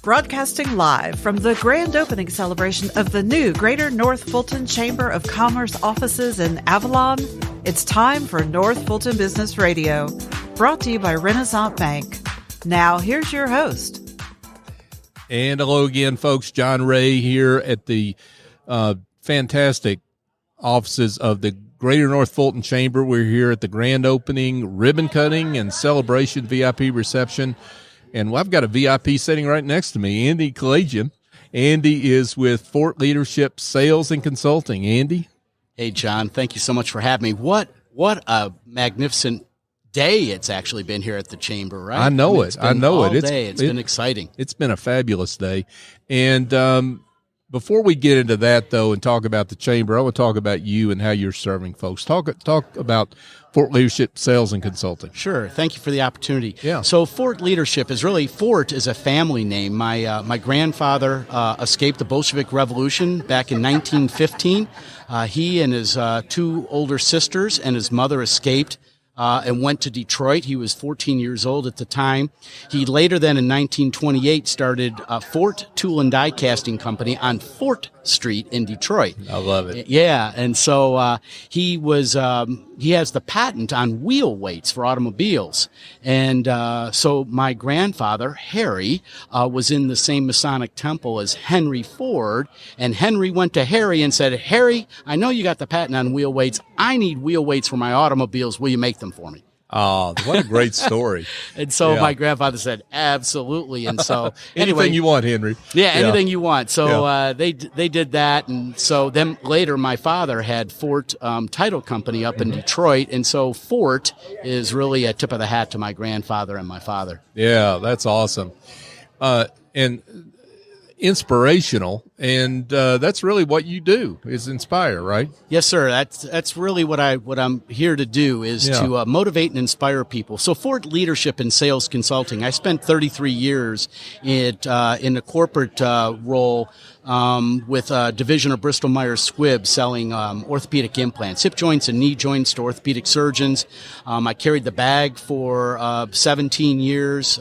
Broadcasting live from the Grand Opening Celebration of the new Greater North Fulton Chamber of Commerce offices in Avalon, it's time for North Fulton Business Radio, brought to you by Renaissance Bank. Now, here's your host. And hello again, folks. John Ray here at the fantastic offices of the Greater North Fulton Chamber. We're here at the grand opening, ribbon cutting, and celebration VIP reception. And I've got a VIP sitting right next to me, Andy Kalajian. Andy is with Fort Leadership Sales and Consulting. Andy? Hey, John. Thank you so much for having me. What a magnificent day it's actually been here at the Chamber, right? I know it. It's been exciting. It's been a fabulous day. And before we get into that, though, and talk about the Chamber, I want to talk about you and how you're serving folks. Talk about Fort Leadership Sales and Consulting. Sure. Thank you for the opportunity. Yeah. So Fort Leadership is really, Fort is a family name. My grandfather escaped the Bolshevik Revolution back in 1915. He and his two older sisters and his mother escaped and went to Detroit. He was 14 years old at the time. He later then in 1928 started Fort Tool and Die Casting Company on Fort Street in Detroit. I love it. Yeah, and so he has the patent on wheel weights for automobiles. And so my grandfather, Harry, was in the same Masonic temple as Henry Ford. And Henry went to Harry and said, Harry, I know you got the patent on wheel weights. I need wheel weights for my automobiles. Will you make them for me? Oh, what a great story. And so my grandfather said, absolutely. And so anything you want, Henry. Yeah, anything you want. So they did that. And so then later my father had Fort Title Company up in Detroit. And so Fort is really a tip of the hat to my grandfather and my father. Yeah, that's awesome. And inspirational, and that's really what you do, is inspire, right? Yes, sir. That's really what I'm here to do, is to motivate and inspire people. So Fort Leadership and Sales Consulting, I spent 33 years in a corporate role with a division of Bristol Myers Squibb selling orthopedic implants, hip joints and knee joints to orthopedic surgeons. I carried the bag for 17 years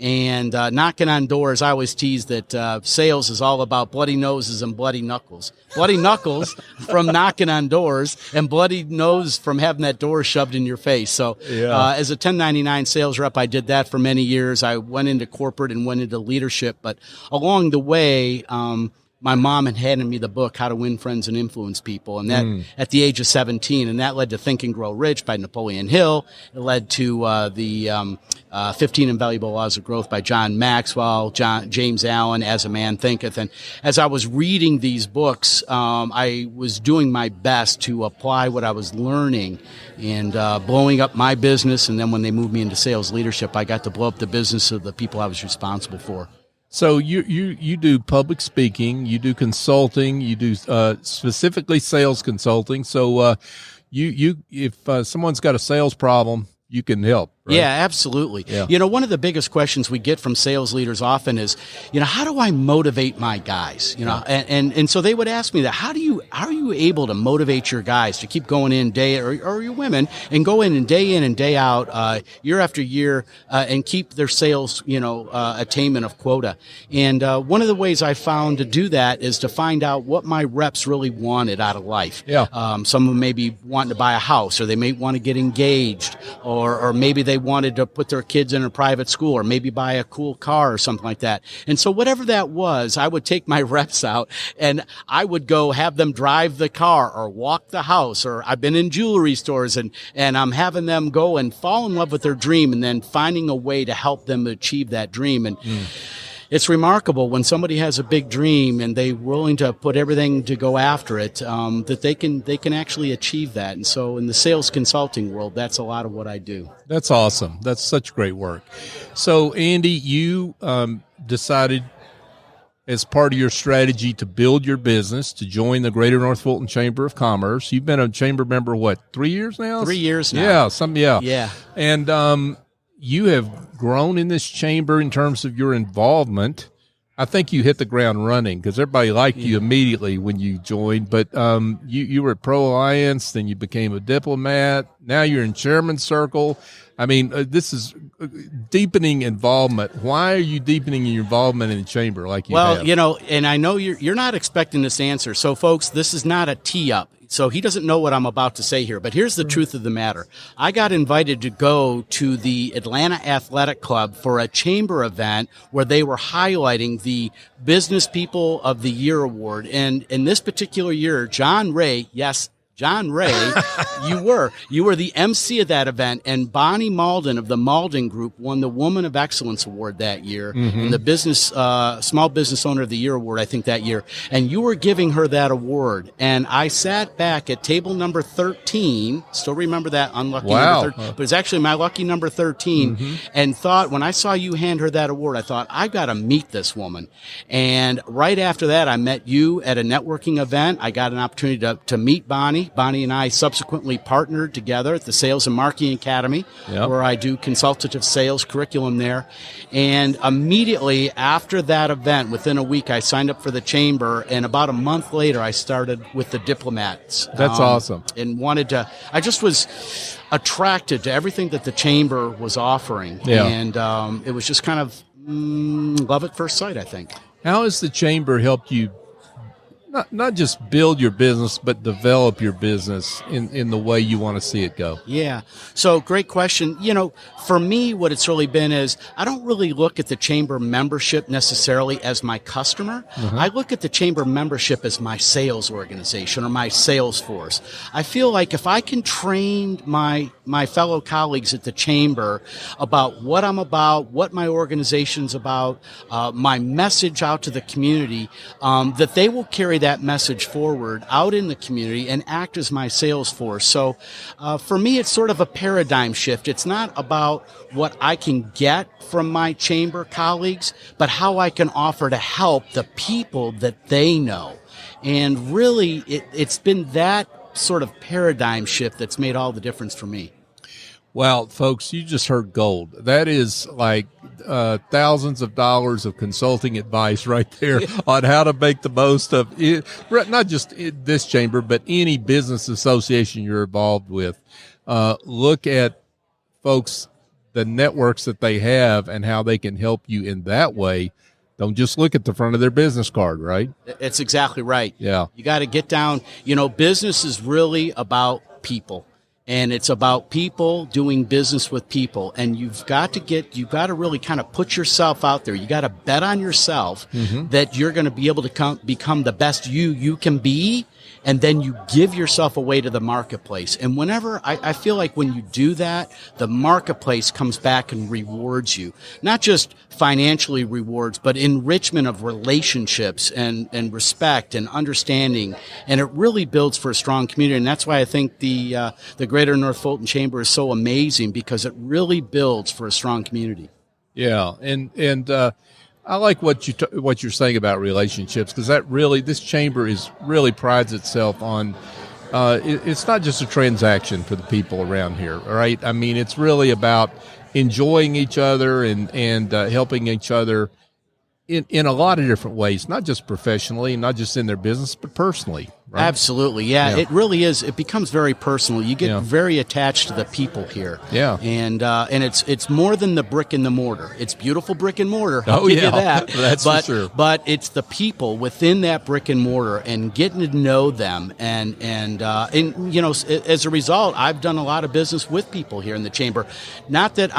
and knocking on doors. I always tease that sales is all about bloody noses and bloody knuckles. Bloody knuckles from knocking on doors, and bloody nose from having that door shoved in your face. So as a 1099 sales rep, I did that for many years. I went into corporate and went into leadership. But along the way, my mom had handed me the book, How to Win Friends and Influence People, and that at the age of 17, and that led to Think and Grow Rich by Napoleon Hill. It led to the 15 Invaluable Laws of Growth by John Maxwell, James Allen, As a Man Thinketh. And as I was reading these books, I was doing my best to apply what I was learning and blowing up my business. And then when they moved me into sales leadership, I got to blow up the business of the people I was responsible for. So you do public speaking, you do consulting, you do specifically sales consulting. So if someone's got a sales problem, you can help. Right? Yeah, absolutely. Yeah. You know, one of the biggest questions we get from sales leaders often is, how do I motivate my guys? And so they would ask me that, how are you able to motivate your guys to keep going in or your women and go in and day out, year after year, and keep their sales, attainment of quota. And one of the ways I found to do that is to find out what my reps really wanted out of life. Yeah. Some of them may be wanting to buy a house, or they may want to get engaged, or maybe they wanted to put their kids in a private school, or maybe buy a cool car or something like that. And so whatever that was, I would take my reps out and I would go have them drive the car or walk the house, or I've been in jewelry stores and I'm having them go and fall in love with their dream and then finding a way to help them achieve that dream. And it's remarkable when somebody has a big dream and they're willing to put everything to go after it, that they can actually achieve that. And so in the sales consulting world, that's a lot of what I do. That's awesome. That's such great work. So, Andy, you decided as part of your strategy to build your business, to join the Greater North Fulton Chamber of Commerce. You've been a chamber member, 3 years now? 3 years now. Yeah. And you have grown in this chamber in terms of your involvement. I think you hit the ground running because everybody liked you immediately when you joined. But you were at Pro Alliance, then you became a diplomat. Now you're in Chairman's Circle. I mean, this is deepening involvement. Why are you deepening your involvement in the chamber like you have? Well, and I know you're not expecting this answer. So, folks, this is not a tee-up. So he doesn't know what I'm about to say here, but here's the truth of the matter. I got invited to go to the Atlanta Athletic Club for a chamber event where they were highlighting the Business People of the Year award. And in this particular year, John Ray, yes, John Ray, you were the MC of that event, and Bonnie Malden of the Malden Group won the Woman of Excellence Award that year, and the Small Business Owner of the Year Award, I think, that year. And you were giving her that award, and I sat back at table number 13. Still remember that unlucky number 13, but it's actually my lucky number 13. And thought, when I saw you hand her that award, I thought, I've got to meet this woman. And right after that, I met you at a networking event. I got an opportunity to meet Bonnie. Bonnie and I subsequently partnered together at the Sales and Marketing Academy, where I do consultative sales curriculum there. And immediately after that event, within a week, I signed up for the chamber. And about a month later, I started with the diplomats. That's awesome. And I just was attracted to everything that the chamber was offering. Yeah. And it was just kind of love at first sight, I think. How has the chamber helped you not just build your business, but develop your business in the way you want to see it go? Yeah. So great question. For me, what it's really been is I don't really look at the chamber membership necessarily as my customer. I look at the chamber membership as my sales organization or my sales force. I feel like if I can train my fellow colleagues at the chamber about what I'm about, what my organization's about, my message out to the community, that they will carry that message forward out in the community and act as my sales force. So for me, it's sort of a paradigm shift. It's not about what I can get from my chamber colleagues, but how I can offer to help the people that they know. And really, it's been that sort of paradigm shift that's made all the difference for me. Well, folks, you just heard gold. That is like thousands of dollars of consulting advice right there on how to make the most of it, not just this chamber, but any business association you're involved with. Look at, folks, the networks that they have and how they can help you in that way. Don't just look at the front of their business card, right? It's exactly right. Yeah. You got to get down. Business is really about people. And it's about people doing business with people. And you've got to really kind of put yourself out there. You got to bet on yourself that you're going to be able to become the best you can be. And then you give yourself away to the marketplace. And whenever I feel like when you do that, the marketplace comes back and rewards you. Not just financially rewards, but enrichment of relationships and respect and understanding. And it really builds for a strong community. And that's why I think the Greater North Fulton Chamber is so amazing, because it really builds for a strong community. Yeah. And I like what you're saying about relationships, because this chamber really prides itself on. It's not just a transaction for the people around here, right? I mean, it's really about enjoying each other and helping each other in a lot of different ways, not just professionally, not just in their business, but personally. Right? Absolutely. Yeah, it really is. It becomes very personal. You get very attached to the people here. Yeah. And it's more than the brick and the mortar. It's beautiful brick and mortar. I'll give you that. That's for sure. But it's the people within that brick and mortar and getting to know them. And as a result, I've done a lot of business with people here in the chamber. Not that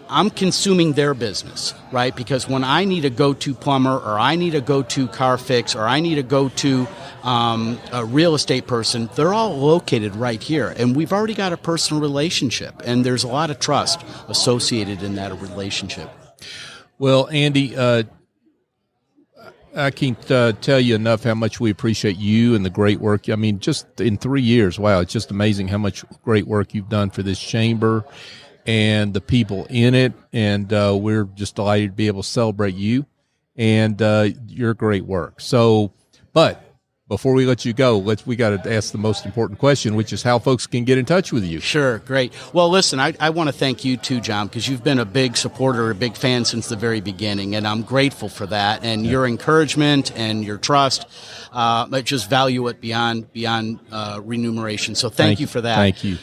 I'm consuming their business, right? Because when I need a go-to plumber, or I need a go-to car fix, or I need a go-to a real estate person, they're all located right here. And we've already got a personal relationship, and there's a lot of trust associated in that relationship. Well, Andy, I can't tell you enough how much we appreciate you and the great work. I mean, just in 3 years, wow, it's just amazing how much great work you've done for this chamber and the people in it, and we're just delighted to be able to celebrate you and your great work. So, but before we let you go, we got to ask the most important question, which is how folks can get in touch with you. Sure, great. Well, listen, I want to thank you too, John, because you've been a big supporter, a big fan since the very beginning, and I'm grateful for that. And your encouragement and your trust, I just value it beyond remuneration. So thank you for that. Thank you.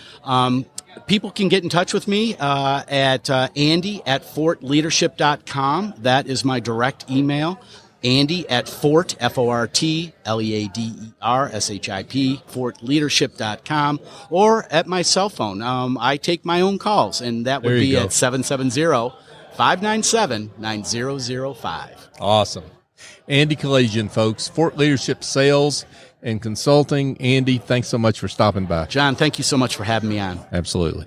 People can get in touch with me at Andy@fortleadership.com. That is my direct email. Andy@Fort, FORTLEADERSHIP, fortleadership.com, or at my cell phone. I take my own calls, and that would be at 770-597-9005. Awesome. Andy Kalajian, folks, Fort Leadership Sales and Consulting. Andy, thanks so much for stopping by. John, thank you so much for having me on. Absolutely.